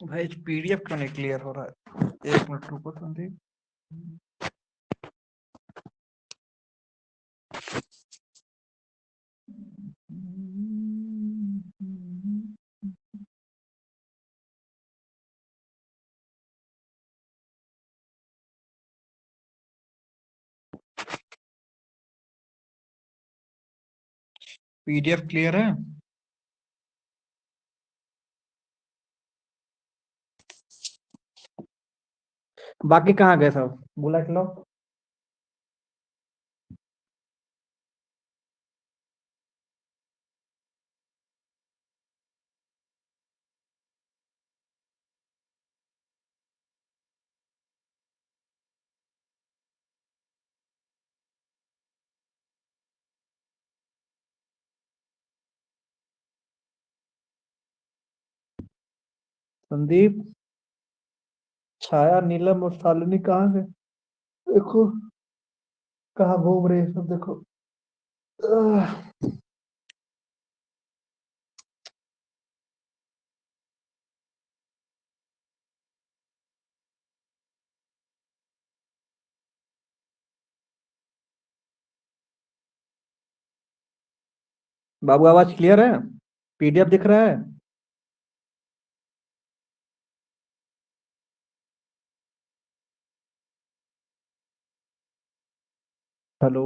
भाई पीडीएफ क्यों नहीं क्लियर हो रहा है? एक मिनट रुको संदीप। पीडीएफ क्लियर है? बाकी कहाँ गए सब? बुलेट लो। संदीप, छाया, नीलम और शालिनी कहाँ से? देखो कहाँ घूम रहे हैं सब, देखो। आह, बाबू आवाज क्लियर है? पीडीएफ दिख रहा है? हेलो।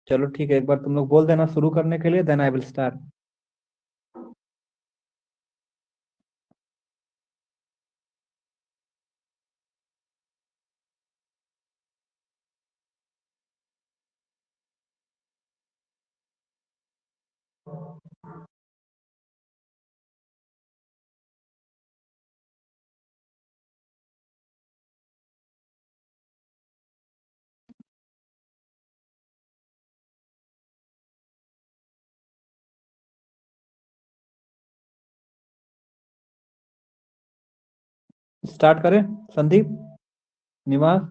चलो ठीक है, एक बार तुम लोग बोल देना शुरू करने के लिए, then I will start. Start करें? संदीप, निवास,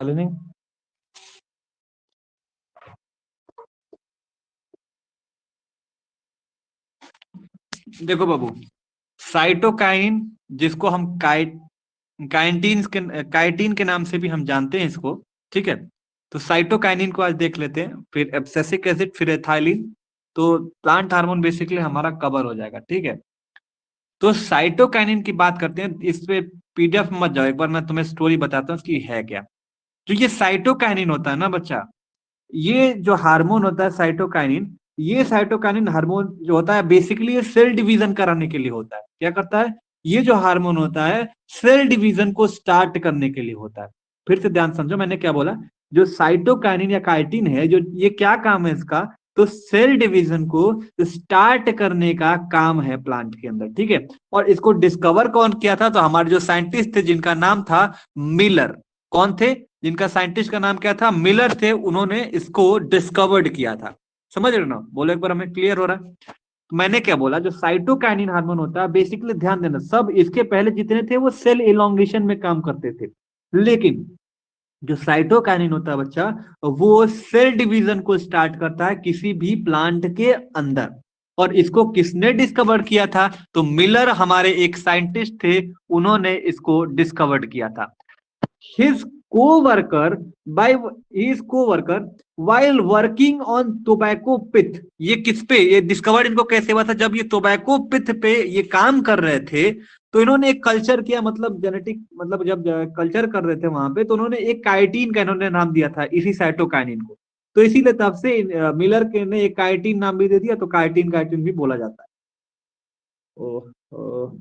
शालिनी। देखो बाबू, साइटोकाइन, जिसको हम काइटिन के नाम से भी हम जानते हैं इसको, ठीक है। तो साइटोकाइनिन को आज देख लेते हैं, फिर एब्सिसिक एसिड, फिर एथाइलिन। तो प्लांट हार्मोन बेसिकली हमारा कवर हो जाएगा, ठीक है। तो साइटोकाइनिन की बात करते हैं, इस पे पीडीएफ मत जाओ, एक बार मैं तुम्हें स्टोरी बताता हूँ इसकी है क्या। तो ये साइटोकाइनिन होता है ना बच्चा, ये जो हार्मोन होता है साइटोकाइनिन, ये साइटोकाइनिन हार्मोन जो होता है बेसिकली ये सेल डिवीजन कराने के लिए होता है। क्या करता है? ये जो हार्मोन होता है सेल डिवीजन को स्टार्ट करने के लिए होता है। फिर से ध्यान समझो मैंने क्या बोला। जो साइटोकाइनिन या काइटिन है, जो ये क्या काम है इसका? तो सेल डिवीजन को स्टार्ट करने का काम है प्लांट के अंदर, ठीक है। और इसको डिस्कवर कौन किया था? तो हमारे जो साइंटिस्ट थे जिनका नाम था मिलर। कौन थे? जिनका साइंटिस्ट का नाम क्या था? मिलर थे। उन्होंने इसको डिस्कवर्ड किया था। समझ रहे हो ना? बोलो एक बार, हमें क्लियर हो रहा है? तो मैंने क्या बोला, जो साइटोकाइनिन हार्मोन होता है बेसिकली, ध्यान देना, सब इसके पहले जितने थे वो सेल इलोंगेशन में काम करते थे। लेकिन जो साइटोकाइनिन होता है बच्चा, वो सेल डिवीजन को स्टार्ट करता है किसी भी प्लांट के अंदर। और इसको किसने डिस्कवर किया था? तो मिलर हमारे एक साइंटिस्ट थे, उन्होंने इसको डिस्कवर्ड किया था। his co-worker by his co-worker while working on tobacco pith। ये किस पे ये डिस्कवर्ड इनको कैसे हुआ था? जब ये टोबैको पिथ पे ये काम कर रहे थे, तो इन्होंने एक कल्चर किया, मतलब जेनेटिक, मतलब जब कल्चर कर रहे थे वहां पे, तो उन्होंने एक काइटिन का इन्होंने नाम दिया था इसी साइटोकाइनिन को। तो इसीलिए तब से मिलर के ने एक काइटिन नाम भी दे दिया, तो काइटिन काइटिन भी बोला जाता है। ओह, ओह,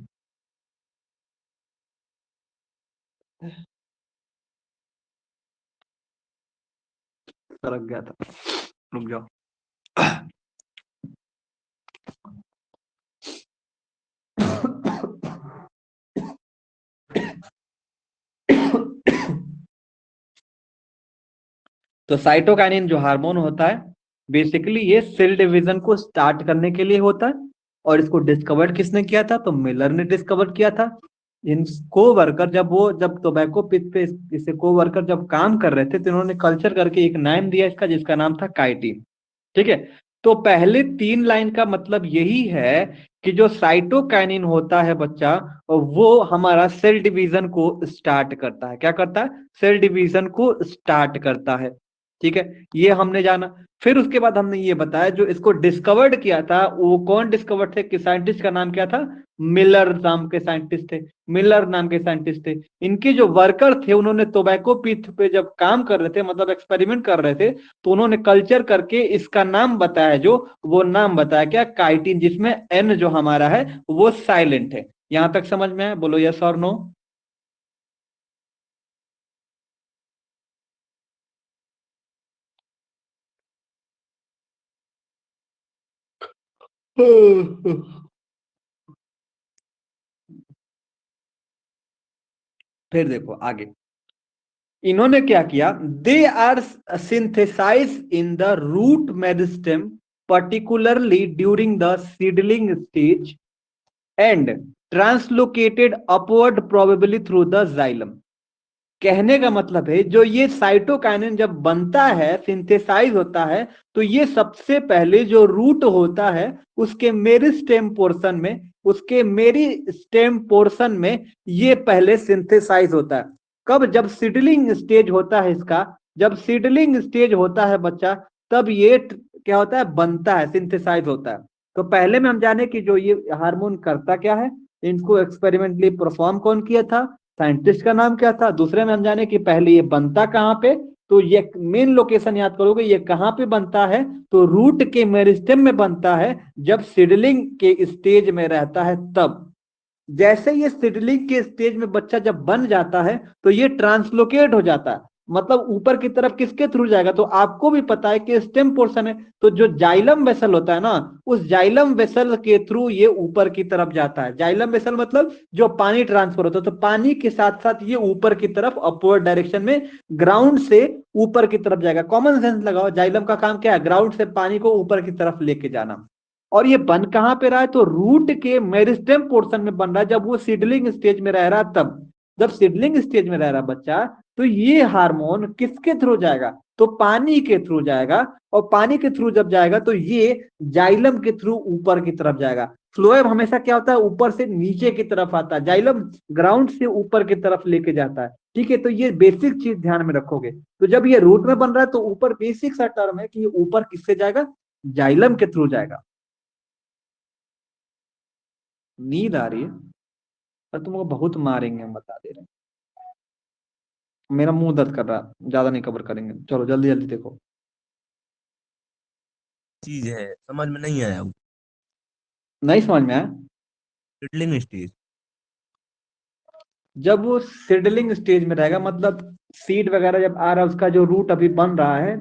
सरक गया था। रुक जाओ। तो साइटोकाइनिन जो हार्मोन होता है बेसिकली ये सेल डिवीजन को स्टार्ट करने के लिए होता है। और इसको डिस्कवर किसने किया था? तो मिलर ने डिस्कवर किया था। इन को वर्कर जब टोबैको पिथ पे इसे को वर्कर जब काम कर रहे थे तो इन्होंने कल्चर करके एक नाम दिया इसका, जिसका नाम था काइटिन। ठीक है। तो पहले 3 लाइन का मतलब यही है कि जो साइटोकाइनिन होता है बच्चा, वो हमारा सेल डिवीजन को स्टार्ट करता है। क्या करता है? सेल डिवीजन को स्टार्ट करता है। ठीक है, ये हमने जाना। फिर उसके बाद हमने ये बताया जो इसको डिस्कवर्ड किया था वो कौन डिस्कवर्ड थे, कि साइंटिस्ट का नाम क्या था? मिलर नाम के साइंटिस्ट थे। मिलर नाम के साइंटिस्ट थे। इनके जो वर्कर थे उन्होंने टोबैको पीथ पे जब काम कर रहे थे, मतलब एक्सपेरिमेंट कर रहे थे, तो उन्होंने कल्चर करके इसका नाम बताया, जो वो नाम बताया क्या? काइटिन, जिसमें एन जो हमारा है वो साइलेंट है। यहां तक समझ में है? बोलो यस और नो। फिर देखो आगे इन्होंने क्या किया। They are synthesize in the root meristem particularly during the seedling stage and translocated upward probably through the xylem। कहने का मतलब है जो ये साइटोकाइनिन जब बनता है, सिंथेसाइज होता है, तो ये सबसे पहले जो रूट होता है उसके मेरी स्टेम पोर्शन में ये पहले सिंथेसाइज होता है। कब? जब सीडलिंग स्टेज होता है इसका। जब सीडलिंग स्टेज होता है बच्चा, तब ये क्या होता है? बनता है, सिंथेसाइज होता है। तो पहले में हम जाने कि जो ये हार्मोन करता क्या है, इनको एक्सपेरिमेंटली परफॉर्म कौन किया था? साइंटिस्ट का नाम क्या था? दूसरे में हम जाने कि पहले ये बनता कहाँ पे। तो ये मेन लोकेशन याद करोगे, ये कहाँ पे बनता है? तो रूट के मेरिस्टेम में बनता है, जब सीडलिंग के स्टेज में रहता है तब। जैसे ये सीडलिंग के स्टेज में बच्चा जब बन जाता है तो ये ट्रांसलोकेट हो जाता है, मतलब ऊपर की तरफ किसके थ्रू जाएगा? तो आपको भी पता है कि स्टेम पोर्शन है, तो जो जाइलम वेसल होता है ना, उस जाइलम वेसल के थ्रू ये ऊपर की तरफ जाता है। जाइलम वेसल मतलब जो पानी ट्रांसफर होता है, तो पानी के साथ साथ ये ऊपर की तरफ अपवर्ड डायरेक्शन में ग्राउंड से ऊपर की तरफ जाएगा। कॉमन सेंस लगाओ, जाइलम का काम क्या है? ग्राउंड से पानी को ऊपर की तरफ लेके जाना। और ये बन कहां पे रहा है? तो रूट के मेरिस्टेम पोर्शन में बन रहा है, जब वो सीडलिंग स्टेज में रह रहा है तब। जब सीडलिंग स्टेज में रह रहा बच्चा, तो ये हार्मोन किसके थ्रू जाएगा? तो पानी के थ्रू जाएगा। और पानी के थ्रू जब जाएगा तो ये जाइलम के थ्रू ऊपर की तरफ जाएगा। फ्लोएम हमेशा क्या होता है? ऊपर से नीचे की तरफ आता है, जाइलम ग्राउंड से ऊपर की तरफ लेके जाता है। ठीक है, तो ये बेसिक चीज ध्यान में रखोगे। तो जब ये रूट में बन रहा है तो ऊपर बेसिक सा टर्म है कि ये ऊपर किससे जाएगा? जाइलम के थ्रू जाएगा। नींद आ रही है? पर तुमको बहुत मारेंगे, हम बता दे रहे हैं। मेरा मुंह दर्द कर रहा है, ज्यादा नहीं कवर करेंगे, चलो जल्दी जल्दी देखो। चीज है, समझ में नहीं आया वो। नहीं समझ में आया? Seedling stage. जब वो सीडलिंग स्टेज में रहेगा, मतलब सीड वगैरह जब आ रहा है, उसका जो रूट अभी बन रहा है,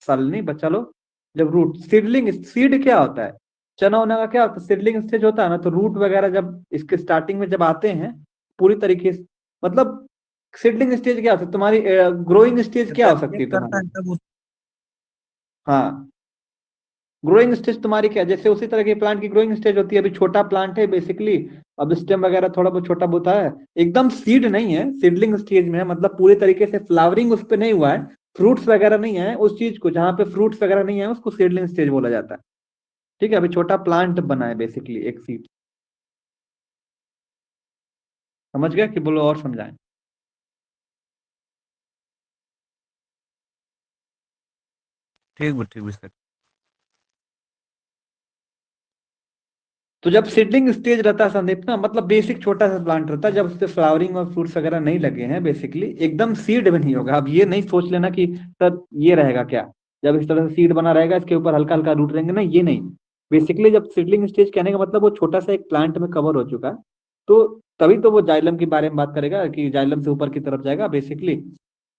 सल नहीं बच्चा लो। जब रूट सीडलिंग, सीड क्या होता है? चना उना का क्या होता है? सीडलिंग स्टेज होता है ना, तो रूट वगैरह जब इसके स्टार्टिंग में जब आते हैं पूरी तरीके से, मतलब सीडलिंग स्टेज क्या होता है तुम्हारी? ग्रोइंग स्टेज जब क्या हो सकती जर्मिनेट है करता तुम्हारी? है तब उस। हाँ, ग्रोइंग स्टेज तुम्हारी क्या? जैसे उसी तरह के प्लांट की ग्रोइंग स्टेज होती है। अभी छोटा प्लांट है बेसिकली, अब स्टेम वगैरह थोड़ा बहुत छोटा बहुत है, एकदम सीड नहीं है, सीडलिंग स्टेज में है, मतलब पूरे तरीके से फ्लावरिंग उस पर नहीं हुआ है, फ्रूट्स वगैरह नहीं है। उस चीज को जहां पे फ्रूट्स वगैरह नहीं है उसको सीडलिंग स्टेज बोला जाता है। ठीक है, अभी छोटा प्लांट बना है बेसिकली एक सीड। समझ गया कि बोलो और समझाएं? ठीक भी सर। तो जब सीडलिंग स्टेज रहता है संदीप ना, मतलब बेसिक छोटा सा प्लांट रहता है, जब उस पे फ्लावरिंग और फ्रूट्स वगैरह नहीं लगे हैं, बेसिकली एकदम सीड भी नहीं होगा। अब ये नहीं सोच लेना कि सर ये रहेगा क्या, जब इस तरह से सीड बना रहेगा इसके ऊपर हल्का हल्का रूट रहेंगे ना, ये नहीं। बेसिकली जब सीडलिंग स्टेज कहने का मतलब वो छोटा सा एक प्लांट में कवर हो चुका है, तो तभी तो वो जाइलम के बारे में बात करेगा कि जाइलम से ऊपर की तरफ जाएगा बेसिकली।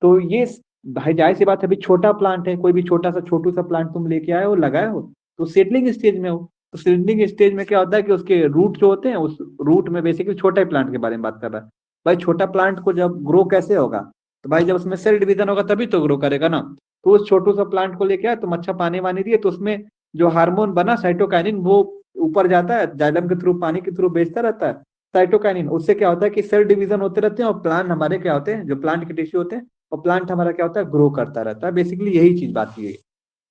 तो ये भाई जाहिर सी बात है, अभी छोटा प्लांट है, कोई भी छोटा सा छोटू सा प्लांट तुम लेके आए हो लगाए हो, तो सीडलिंग स्टेज में हो। तो सीडलिंग स्टेज में क्या होता है कि उसके रूट जो होते हैं, उस रूट में बेसिकली छोटे प्लांट के बारे में बात कर रहा है। भाई छोटा प्लांट को जब ग्रो कैसे होगा? तो भाई जब उसमें सेल डिवीजन होगा तभी तो ग्रो करेगा ना। तो उस छोटू सा प्लांट को लेके आए, तुम अच्छा पानी वानी दिए, तो उसमें जो हार्मोन बना साइटोकाइनिन वो ऊपर जाता है, जाइलम के थ्रू, पानी के थ्रू भेजता रहता है साइटोकाइनिन। उससे क्या होता है कि सेल डिवीजन होते रहते हैं, और प्लांट हमारे क्या होते हैं, जो प्लांट के टिश्यू होते हैं, और प्लांट हमारा क्या होता है, ग्रो करता रहता है। बेसिकली यही चीज बात की है।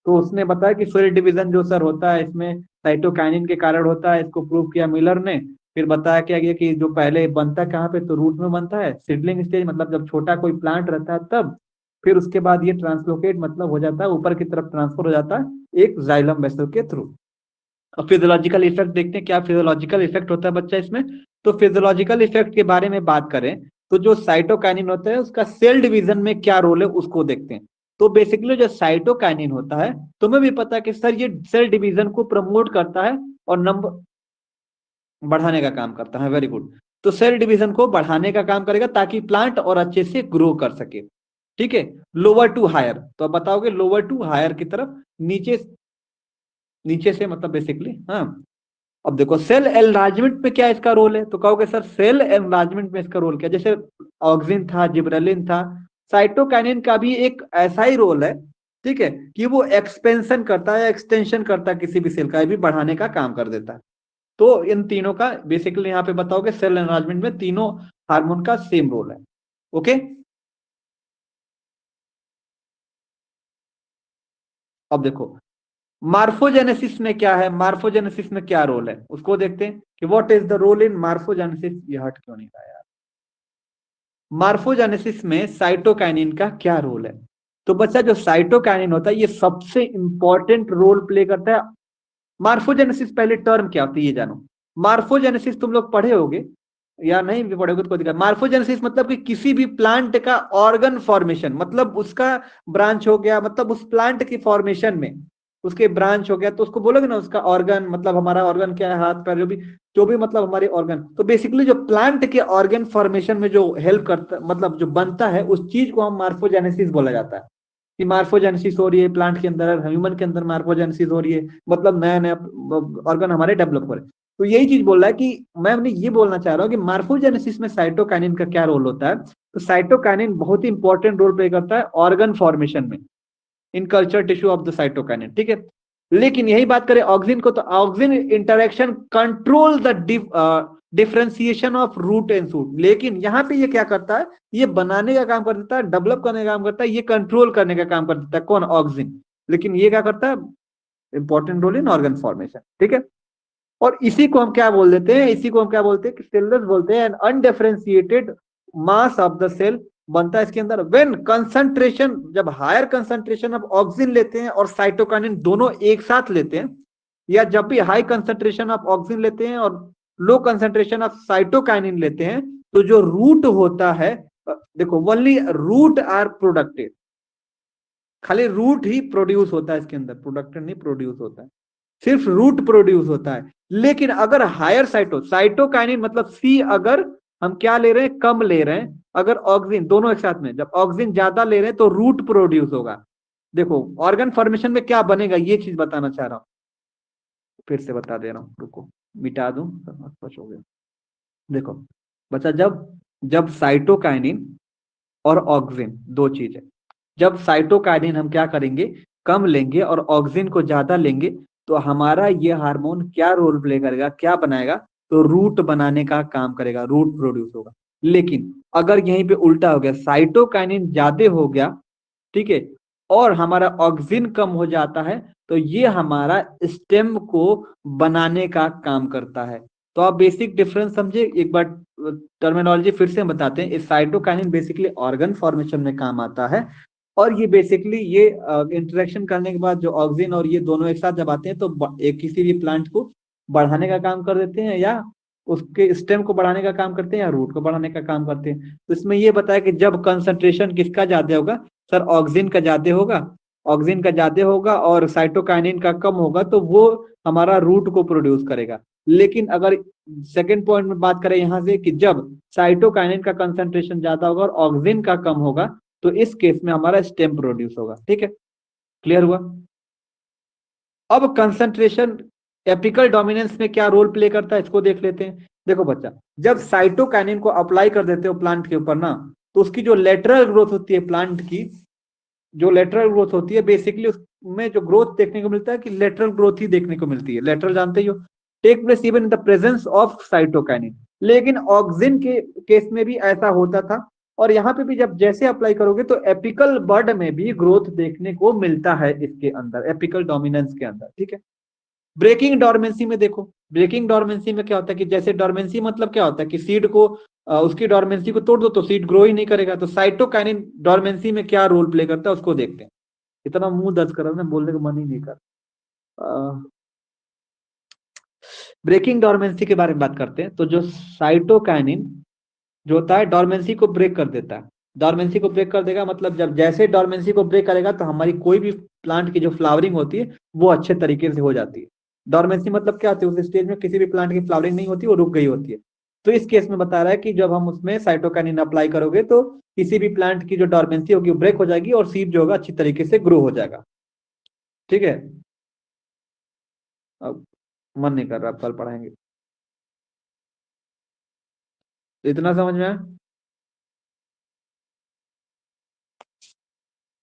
तो उसने बताया कि सेल डिवीजन जो सर होता है इसमें साइटोकाइनिन के कारण होता है, इसको प्रूव किया मिलर ने। फिर बताया क्या गया कि जो पहले बनता है कहाँ पे, तो रूट में बनता है, सीडलिंग स्टेज, मतलब जब छोटा कोई प्लांट रहता है तब। फिर उसके बाद ये ट्रांसलोकेट मतलब हो जाता है, ऊपर की तरफ ट्रांसफर हो जाता है एक जाइलम वेसल के थ्रू। अब फिजियोलॉजिकल इफेक्ट देखते हैं, क्या फिजियोलॉजिकल इफेक्ट होता है बच्चा इसमें। तो फिजियोलॉजिकल इफेक्ट के बारे में बात करें तो जो साइटोकाइनिन होता है उसका सेल डिवीजन में क्या रोल है उसको देखते हैं। तो बेसिकली जो साइटोकाइनिन होता है, तुम्हें भी पता है कि सर ये सेल डिवीजन को प्रमोट करता है और नंबर बढ़ाने का काम करता है। Very good. तो सेल डिवीजन को बढ़ाने का काम करेगा ताकि प्लांट और अच्छे से ग्रो कर सके। ठीक है। लोअर टू हायर, तो अब बताओगे लोअर टू हायर की तरफ, नीचे नीचे से मतलब बेसिकली, हाँ। अब देखो सेल एनलार्जमेंट में क्या इसका रोल है, तो कहोगे सर सेल एनलार्जमेंट में इसका रोल क्या, जैसे ऑक्सिन था, जिबरेलिन था, साइटोकाइनिन का भी एक ऐसा ही रोल है। ठीक है, कि वो एक्सपेंशन करता है या एक्सटेंशन करता है किसी भी सेल का, भी बढ़ाने का काम कर देता है। तो इन तीनों का बेसिकली यहाँ पे बताओगे सेल एनलार्जमेंट में तीनों हार्मोन का सेम रोल है। ओके। अब देखो मार्फोजेनेसिस में क्या है, मार्फोजेनेसिस में क्या रोल है उसको देखते हैं कि what is the role in morphogenesis. ये हट क्यों नहीं रहा यार। मार्फोजेनेसिस में साइटोकाइनिन का क्या रोल है। तो बच्चा जो साइटोकाइनिन होता है ये सबसे इंपॉर्टेंट रोल प्ले करता है। मार्फोजेनेसिस पहले टर्म क्या होती है ये जानो। मार्फोजेनेसिस तुम लोग पढ़े होगे या नहीं भी पढ़ोगे तो कोई दिक्कत। मार्फोजेनेसिस मतलब कि किसी भी प्लांट का ऑर्गन फॉर्मेशन, मतलब उसका ब्रांच हो गया, मतलब उस प्लांट की फॉर्मेशन में उसके ब्रांच हो गया, तो उसको बोलोगे ना उसका ऑर्गन, मतलब हमारा ऑर्गन क्या है, हाथ पैर जो भी मतलब हमारे ऑर्गन। तो बेसिकली जो प्लांट के ऑर्गन फॉर्मेशन में जो हेल्प करता, मतलब जो बनता है, उस चीज को हम मार्फोजेनेसिस बोला जाता है। कि मार्फोजेनेसिस हो रही है प्लांट के अंदर, ह्यूमन के अंदर मार्फोजेनेसिस हो रही है, मतलब नया नया ऑर्गन हमारे डेवलप हो रहे हैं। तो यही चीज बोल रहा है कि मैं अपने ये बोलना चाह रहा हूँ कि मार्फोजेनेसिस में साइटोकाइनिन का क्या रोल होता है। तो साइटोकाइनिन बहुत ही इंपॉर्टेंट रोल प्ले करता है ऑर्गन फॉर्मेशन में, in culture tissue of the cytokinin. ठीक है। लेकिन यही बात करें ऑक्सिन को, तो auxin interaction control the differentiation of root and shoot. लेकिन यहाँ पे ये क्या करता है, ये बनाने का काम कर देता है, डेवलप करने का काम करता है, ये कंट्रोल करने का काम कर देता है, कौन, ऑक्सिन। लेकिन ये क्या करता है, important role in organ formation. ठीक है। और इसी को हम क्या बोल देते हैं, इसी को हम क्या बोलते हैं कि सेलुलस बोलते हैं। Undifferentiated mass of the cell बनता है इसके अंदर व्हेन कंसंट्रेशन, जब हायर कंसंट्रेशन ऑफ ऑक्सिन लेते हैं और साइटोकाइनिन दोनों एक साथ लेते हैं, या जब भी हाई कंसंट्रेशन ऑफ ऑक्सिन लेते हैं और लो कंसंट्रेशन ऑफ साइटोकाइनिन लेते हैं, तो जो रूट होता है, देखो ओनली रूट आर प्रोडक्टेड, खाली रूट ही प्रोड्यूस होता है इसके अंदर, प्रोडक्टेड नहीं प्रोड्यूस होता है, सिर्फ रूट प्रोड्यूस होता है। लेकिन अगर हायर साइटोकाइनिन मतलब सी, अगर हम क्या ले रहे हैं, कम ले रहे हैं, अगर ऑक्सिन दोनों एक साथ में, जब ऑक्सिन ज्यादा ले रहे हैं तो रूट प्रोड्यूस होगा। देखो ऑर्गन फॉर्मेशन में क्या बनेगा ये चीज बताना चाह रहा हूं, फिर से बता दे रहा हूं, रुको मिटा दूं, स्पष्ट हो गया। देखो बच्चा, जब जब साइटोकाइनिन और ऑक्सिन दो चीज है, जब साइटोकाइनिन हम क्या करेंगे, कम लेंगे और ऑक्सिन को ज्यादा लेंगे, तो हमारा ये हार्मोन क्या रोल प्ले करेगा, क्या बनाएगा, तो रूट बनाने का काम करेगा, रूट प्रोड्यूस होगा। लेकिन अगर यहीं पे उल्टा हो गया, साइटोकाइनिन ज्यादा हो गया, ठीक है, और हमारा ऑक्सिन कम हो जाता है, तो ये हमारा स्टेम को बनाने का काम करता है। तो आप बेसिक डिफरेंस समझे एक बार, टर्मिनोलॉजी फिर से हम बताते हैं। साइटोकाइनिन बेसिकली ऑर्गन फॉर्मेशन में काम आता है, और ये बेसिकली ये इंटरेक्शन करने के बाद जो ऑक्सिन और ये दोनों एक साथ जब आते हैं तो एक किसी भी प्लांट को बढ़ाने का काम कर देते हैं, या उसके स्टेम को बढ़ाने का काम करते हैं, या रूट को बढ़ाने का काम करते हैं। तो इसमें ये बताया कि जब कंसंट्रेशन किसका ज्यादा होगा, सर ऑक्सिन का ज्यादा होगा, ऑक्सिन का ज्यादा होगा और साइटोकाइनिन का कम होगा, तो वो हमारा रूट को प्रोड्यूस करेगा। लेकिन अगर सेकेंड पॉइंट में बात करें यहां से कि जब साइटोकाइनिन का कंसंट्रेशन ज्यादा होगा और ऑक्सिन का कम होगा, तो इस केस में हमारा स्टेम प्रोड्यूस होगा। ठीक है, क्लियर हुआ। अब कंसंट्रेशन एपिकल डोमिनेंस में क्या रोल प्ले करता है इसको देख लेते हैं। देखो बच्चा, जब साइटोकाइनिन को अप्लाई कर देते हो प्लांट के ऊपर ना, तो उसकी जो लेटरल ग्रोथ होती है प्लांट की, जो लेटरल ग्रोथ होती है बेसिकली उसमें जो ग्रोथ देखने को मिलता है कि लेटरल ग्रोथ ही देखने को मिलती है। लेटरल जानते ही हो, take place even in the presence of cytokinin. लेकिन ऑक्सिन के केस में भी ऐसा होता था, और यहाँ पे भी जब जैसे अप्लाई करोगे तो एपिकल बड में भी ग्रोथ देखने को मिलता है इसके अंदर, एपिकल डोमिनेंस के अंदर, ठीक है। ब्रेकिंग डोरमेंसी में देखो, ब्रेकिंग डोरमेंसी में क्या होता है कि जैसे डोरमेंसी मतलब क्या होता है कि सीड को उसकी डोरमेंसी को तोड़ दो तो सीड ग्रो ही नहीं करेगा। तो साइटोकाइनिन डोरमेंसी में क्या रोल प्ले करता है उसको देखते हैं। इतना मुंह दर्द कर रहा है, बोलने का मन ही नहीं कर। ब्रेकिंग डोरमेंसी के बारे में बात करते हैं। तो जो साइटोकाइनिन जो होता है डोरमेंसी को ब्रेक कर देता है। डोरमेंसी को ब्रेक कर देगा मतलब जब जैसे डोरमेंसी को ब्रेक करेगा तो हमारी कोई भी प्लांट की जो फ्लावरिंग होती है वो अच्छे तरीके से हो जाती है। डोरमेंसी मतलब क्या होती है, उस स्टेज में किसी भी प्लांट की फ्लावरिंग नहीं होती, वो रुक गई होती है। तो इस केस में बता रहा है कि जब हम उसमें साइटोकाइनिन अप्लाई करोगे तो किसी भी प्लांट की जो डोरमेंसी होगी वो ब्रेक हो जाएगी और सीड जो होगा अच्छी तरीके से ग्रो हो जाएगा, ठीक है। अब मन नहीं कर रहा, कल पढ़ाएंगे। तो इतना समझ में आया,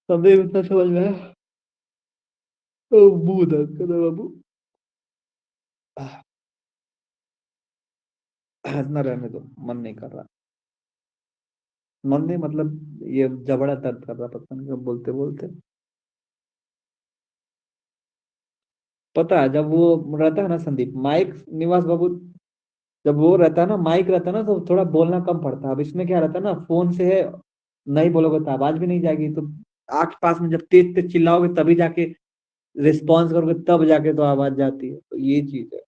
समझे, इतना समझ में आया। मुंह दर्द कर रहा है बाबू। हंसना रहने दो, मन नहीं कर रहा। मन नहीं मतलब ये जबड़ा दर्द कर रहा, पता नहीं कब बोलते बोलते। पता है जब वो रहता है ना संदीप, माइक निवास बाबू, जब वो रहता है ना, माइक रहता है ना, तो थोड़ा बोलना कम पड़ता है। अब इसमें क्या रहता है ना, फोन से है, नहीं बोलोगे तो आवाज भी नहीं जाएगी। तो आग पास में जब तेज तेज चिल्लाओगे तभी जाके रिस्पॉन्स करोगे, तब जाके तो आवाज जाती है। तो ये चीज है।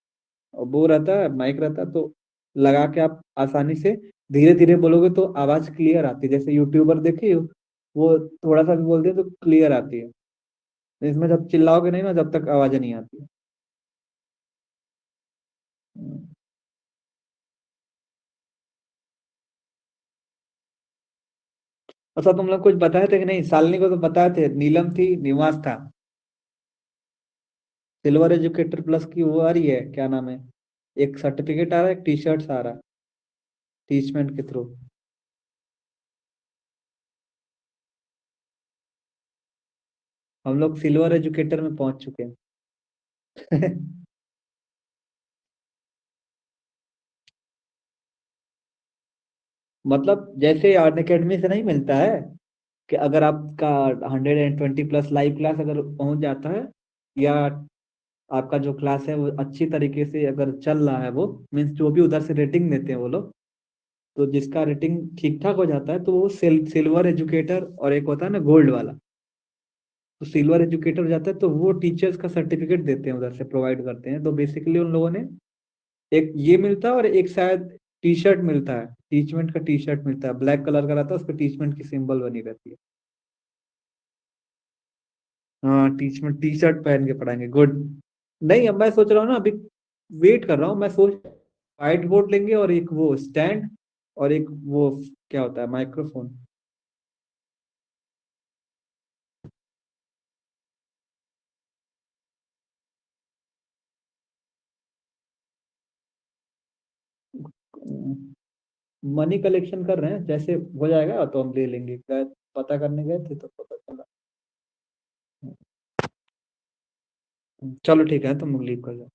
और वो रहता है, माइक रहता है, तो लगा के आप आसानी से धीरे धीरे बोलोगे तो आवाज क्लियर आती है। जैसे यूट्यूबर देखे हो, वो थोड़ा सा भी बोलते हैं तो क्लियर आती है। इसमें जब चिल्लाओगे नहीं ना, जब तक आवाज नहीं आती है। अच्छा तुम लोग कुछ बताए थे कि नहीं? शालिनी को तो बताए थे, नीलम थी, निवास था। सिल्वर एजुकेटर प्लस की वो आ रही है, क्या नाम है, एक सर्टिफिकेट आ रहा है, एक टी शर्ट आ रहा है टीचमेंट के थ्रू। हम लोग सिल्वर एजुकेटर में पहुंच चुके हैं। मतलब जैसे अन अकेडमी से नहीं मिलता है कि अगर आपका 120 प्लस लाइव क्लास अगर पहुंच जाता है, या आपका जो क्लास है वो अच्छी तरीके से अगर चल रहा है, वो मीन्स जो भी उधर से रेटिंग देते हैं वो लोग, तो जिसका रेटिंग ठीक ठाक हो जाता है तो वो सिल्वर एजुकेटर, और एक होता है ना गोल्ड वाला, तो सिल्वर एजुकेटर हो जाता है तो वो टीचर्स का सर्टिफिकेट देते हैं, उधर से प्रोवाइड करते हैं। तो बेसिकली उन लोगों ने एक ये मिलता है, और एक शायद टी शर्ट मिलता है, टीचमेंट का टी शर्ट मिलता है, ब्लैक कलर का रहता है, उस पर टीचमेंट की सिंबल बनी रहती है। हाँ टीचमेंट टी शर्ट पहन के पढ़ाएंगे, गुड। नहीं अब मैं सोच रहा हूँ ना, अभी वेट कर रहा हूँ, मैं सोच व्हाइट बोर्ड लेंगे और एक वो स्टैंड, और एक वो क्या होता है माइक्रोफोन। मनी कलेक्शन कर रहे हैं, जैसे हो जाएगा तो हम ले लेंगे। पता करने गए थे तो पता चला। चलो ठीक है, तुम लीव कर जाओ।